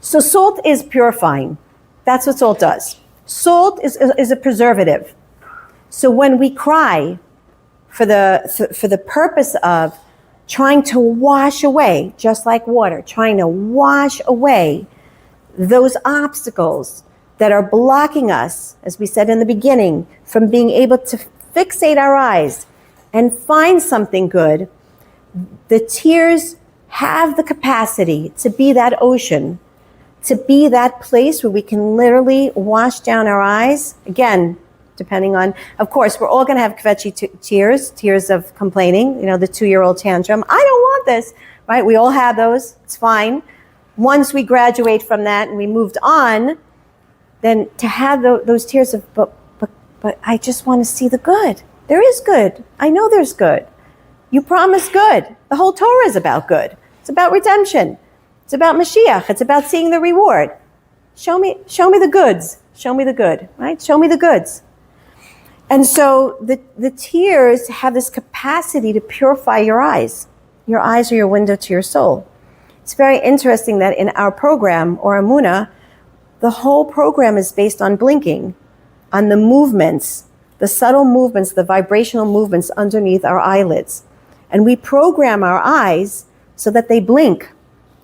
So salt is purifying. That's what salt does. Salt is a preservative. So when we cry for the purpose of trying to wash away, just like water, trying to wash away those obstacles that are blocking us, as we said in the beginning, from being able to fixate our eyes and find something good, the tears have the capacity to be that ocean, to be that place where we can literally wash down our eyes. Again, depending on, of course, we're all going to have kvetchy tears of complaining, the 2-year-old tantrum. I don't want this, right? We all have those. It's fine. Once we graduate from that and we moved on, then to have those tears of, but I just want to see the good. There is good. I know there's good. You promised good. The whole Torah is about good. It's about redemption. It's about Mashiach. It's about seeing the reward. Show me the goods. Show me the good, right? Show me the goods. And so the tears have this capacity to purify your eyes. Your eyes are your window to your soul. It's very interesting that in our program, or Amuna, the whole program is based on blinking, on the movements, the subtle movements, the vibrational movements underneath our eyelids. And we program our eyes so that they blink.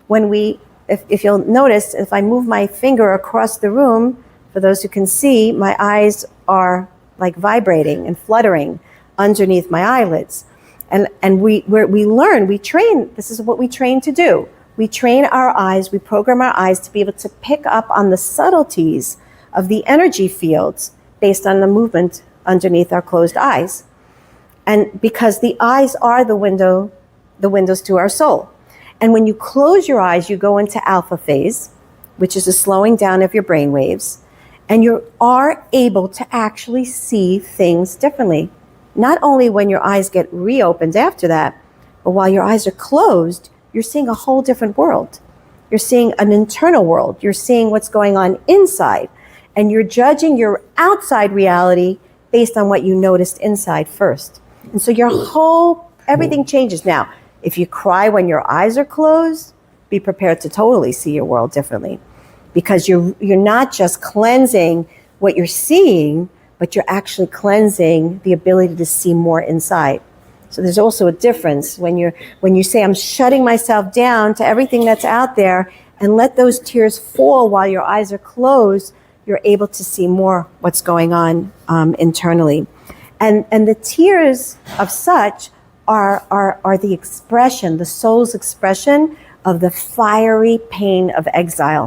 When if you'll notice, if I move my finger across the room, for those who can see, my eyes are like vibrating and fluttering underneath my eyelids. And we learn, we train, this is what we train to do. We train our eyes, we program our eyes to be able to pick up on the subtleties of the energy fields based on the movement underneath our closed eyes. And because the eyes are the windows to our soul. And when you close your eyes, you go into alpha phase, which is a slowing down of your brain waves. And you are able to actually see things differently. Not only when your eyes get reopened after that, but while your eyes are closed, you're seeing a whole different world. You're seeing an internal world. You're seeing what's going on inside. And you're judging your outside reality based on what you noticed inside first. And so everything changes. Now, if you cry when your eyes are closed, be prepared to totally see your world differently. Because you're not just cleansing what you're seeing, but you're actually cleansing the ability to see more inside. So there's also a difference when you say, I'm shutting myself down to everything that's out there, and let those tears fall while your eyes are closed, you're able to see more what's going on internally. And the tears of such are the expression, the soul's expression of the fiery pain of exile.